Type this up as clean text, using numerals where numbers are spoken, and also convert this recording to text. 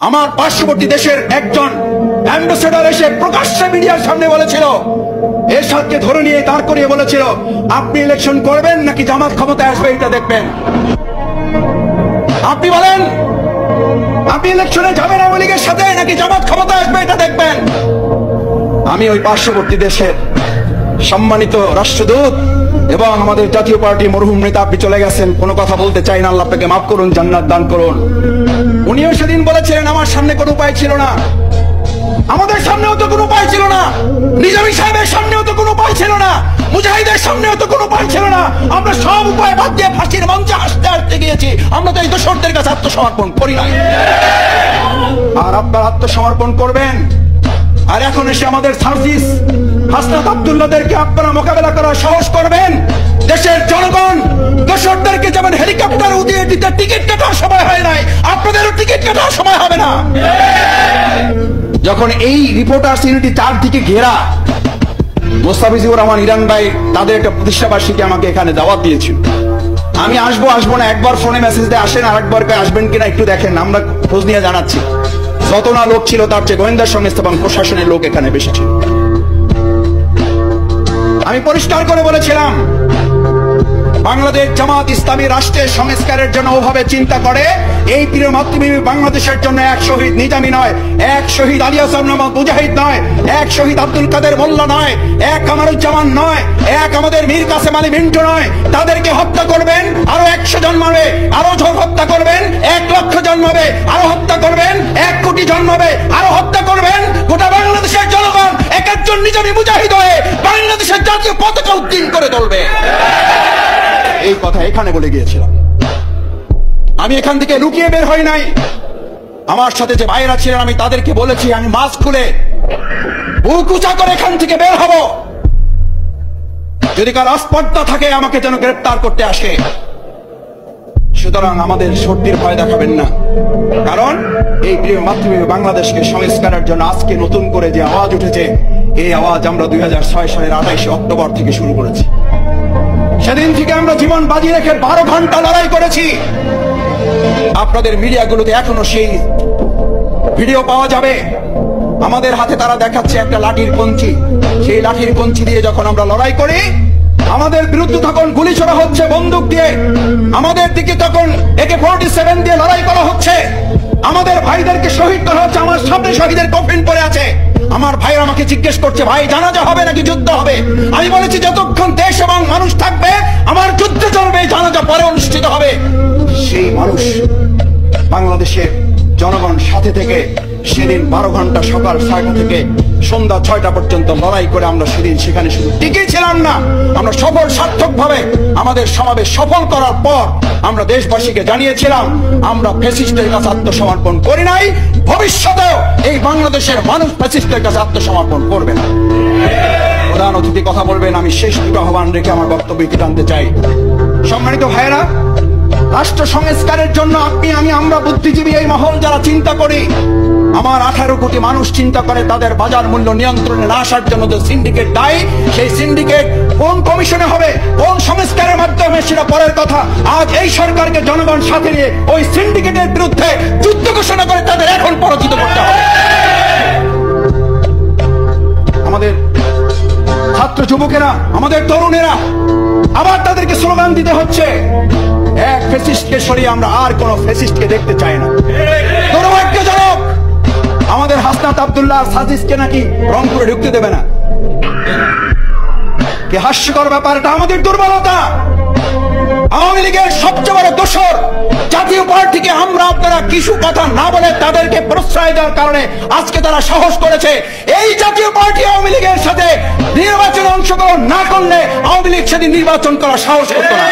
আমার পার্শ্ববর্তী দেশের একজন অ্যাম্বাসেডর এসে প্রকাশ্যে মিডিয়ার সামনে বলেছিল, এরশাদকে ধরে নিয়ে দাঁড় করিয়ে বলেছিল, আপনি ইলেকশন করবেন নাকি জামাত ক্ষমতায় আসবে এটা দেখবেন। আপনি বলেন, আপনি ইলেকশনে যাবেন আওয়ামী লীগের সাথে নাকি জামাত ক্ষমতায় আসবে এটা দেখবেন। আমি ওই পার্শ্ববর্তী দেশের সম্মানিত রাষ্ট্রদূত এবং আমাদের জাতীয় পার্টি মরহুম নেতা, আপনি চলে গেছেন, কোনো কথা বলতে চাই না, আল্লাহ আপনাকে মাফ করুন, জান্নাত দান করুন। উনিও সেদিন বলেছিলেন আমার সামনে কোনো উপায় ছিল না, আমাদের সামনেও তো কোনো উপায় ছিল না, নিজামী সাহেবের সামনেও তো কোনো উপায় ছিল না, মুজাহিদের সামনেও তো কোনো উপায় ছিল না। আমরা সব উপায় বাদ দিয়ে ফাঁসির মঞ্চে আসতে আসতে গিয়েছি। আমরা তো এই দোষরদের কাছে আত্মসমর্পণ করি নাই, আর আপনারা আত্মসমর্পণ করবেন। আর এখন এসে আমাদের সার্জিস হাসনাত আব্দুল্লাহদেরকে আপনারা মোকাবেলা করার সাহস করবেন। দেশের জনগণ দোষরদেরকে যেমন হেলিকপ্টার উড়িয়ে দিতে টিকিট কাটার সময় হয় নাই, আপনাদেরও টিকিট কাটার সময় হবে না। যখন এই রিপোর্টার্স ইউনিটি চারদিকে ঘেরা, মোস্তাফিজুর রহমান ইরান ভাই তাদের একটা প্রতিষ্ঠাবার্ষিকী আমাকে এখানে দাওয়াত দিয়েছিল। আমি আসবো আসবো না, একবার ফোনে মেসেজ দিয়ে আসেন, আর একবার আসবেন কিনা একটু দেখেন, আমরা খোঁজ নিয়ে জানাচ্ছি। যত না লোক ছিল তার চেয়ে গোয়েন্দা সংস্থা এবং প্রশাসনের লোক এখানে বেশি ছিল। আমি পরিষ্কার করে বলেছিলাম, বাংলাদেশ জামাত ইসলামী রাষ্ট্রের সংস্কারের জন্য ওভাবে চিন্তা করে, এই প্রিয় মাতৃভূমি বাংলাদেশের জন্য এক শহীদ নিজামী নয়, এক শহীদ আলী হাসান মোহাম্মদ মুজাহিদ নয়, এক শহীদ আব্দুল কাদের মোল্লা নয়, এক কামারুজ্জামান নয়, এক আমাদের মীর কাসেম আলী মিন্টু নয়। তাদেরকে হত্যা করবেন, আরো 100 জন্মাবে, আরো হত্যা করবেন, 1 লক্ষ জন্মাবে, আরো হত্যা করবেন, 1 কোটি জন্মাবে, আরো হত্যা করবেন। গোটা বাংলাদেশের জনগণ এক একজন নিজামী মুজাহিদ হয়ে বাংলাদেশের জাতীয় পতাকা উত্তীর্ণ করে তুলবে। এই কথা এখানে বলে গিয়েছিলাম। আমি এখান থেকে লুকিয়ে বের হই নাই। আমার সাথে যে ভাইরা ছিলেন আমি তাদেরকে বলেছি, আমি মাস্ক খুলে বুক উঁচা করে এখান থেকে বের হব। যদি কার আস্পর্ধা থাকে আমাকে যেন গ্রেফতার করতে আসে। সুতরাং আমাদের সর্দির ভয় দেখাবেন না, কারণ এই প্রিয় মাতৃভূমি বাংলাদেশকে সংস্কারের জন্য আজকে নতুন করে যে আওয়াজ উঠেছে, এই আওয়াজ আমরা 2006 সালের 28 অক্টোবর থেকে শুরু করেছি। সেদিন থেকে আমরা জীবন বাজি রেখে 12 ঘন্টা লড়াই করেছি। আপনাদের মিডিয়াগুলোতে এখনো সেই ভিডিও পাওয়া যাবে। আমাদের হাতে তারা দেখাচ্ছে একটা লাঠির কঞ্চি, সেই লাঠির কঞ্চি দিয়ে যখন আমরা লড়াই করি, আমাদের বিরুদ্ধে তখন গুলি ছোড়া হচ্ছে বন্দুক দিয়ে, আমাদের দিকে তখন AK-47 দিয়ে লড়াই করা হচ্ছে, আমাদের ভাইদেরকে শহীদ করা হচ্ছে। আমার সামনে শহীদের কফিন পড়ে আছে। আমার ভাই আমাকে জিজ্ঞেস করছে, ভাই জানাজা হবে নাকি যুদ্ধ হবে? আমি বলেছি, যতক্ষণ দেশ এবং মানুষ থাকবে আমার যুদ্ধ চলবে, জানাজা পরে অনুষ্ঠিত হবে। সেই মানুষ বাংলাদেশের জনগণ সাথে থেকে সেদিন 12 ঘন্টা সকাল 6টা থেকে সন্ধ্যা 6টা পর্যন্ত লড়াই করে আমরা সেদিন সেখানে শুধু টিকে ছিলাম না, আমরা সফল সার্থক ভাবে আমাদের সমাবেশ সফল করার পর আমরা দেশবাসীকে জানিয়েছিলাম, আমরা ফ্যাসিস্টের কাছে আত্মসমর্পণ করি নাই, ভবিষ্যতেও এই বাংলাদেশের মানুষ ফ্যাসিস্টের কাছে আত্মসমর্পণ করবে না। প্রধান অতিথি কথা বলবেন, আমি শেষ দুটো আহ্বান রেখে আমার বক্তব্য টানতে চাই। সম্মানিত ভাইয়েরা, রাষ্ট্র সংস্কারের জন্য আপনি, আমি, আমরা বুদ্ধিজীবী এই মহল যারা চিন্তা করি, আমার 18 কোটি মানুষ চিন্তা করে তাদের বাজার মূল্য নিয়ন্ত্রণে না আসার জন্য যে সিন্ডিকেট দায়ী, সেই সিন্ডিকেট কোন কমিশনে হবে, কোন সংস্কারের মাধ্যমে সেটা পরের কথা। আজ এই সরকারকে জনগণ সাথে নিয়ে ওই সিন্ডিকেটের বিরুদ্ধে যুদ্ধ ঘোষণা করে তাদের এখন পরাজিত করতে হবে। আমাদের ছাত্র যুবকেরা, আমাদের তরুণেরা আবার তাদেরকে স্লোগান দিতে হচ্ছে, এক ফ্যাসিস্টকে সরিয়ে আমরা আর কোন ফ্যাসিস্টকে দেখতে চাই না। দুর্ভাগ্যজনক, আমাদের হাসনাত আব্দুল্লাহ সাজিদকে নাকি রংপুরে ঢুকতে দেবে না। কি হাস্যকর ব্যাপার, এটা আমাদের দুর্বলতা। আওয়ামী লীগের সবচেয়ে বড় দোষর জাতীয় পার্টিকে আমরা আপনারা কিছু কথা না বলে তাদেরকে প্রশ্রয় দেওয়ার কারণে আজকে তারা সাহস করেছে। এই জাতীয় পার্টি আওয়ামী লীগের সাথে নির্বাচনে অংশগ্রহণ না করলে আওয়ামী লীগ সেদিন নির্বাচন করার সাহস করতো না।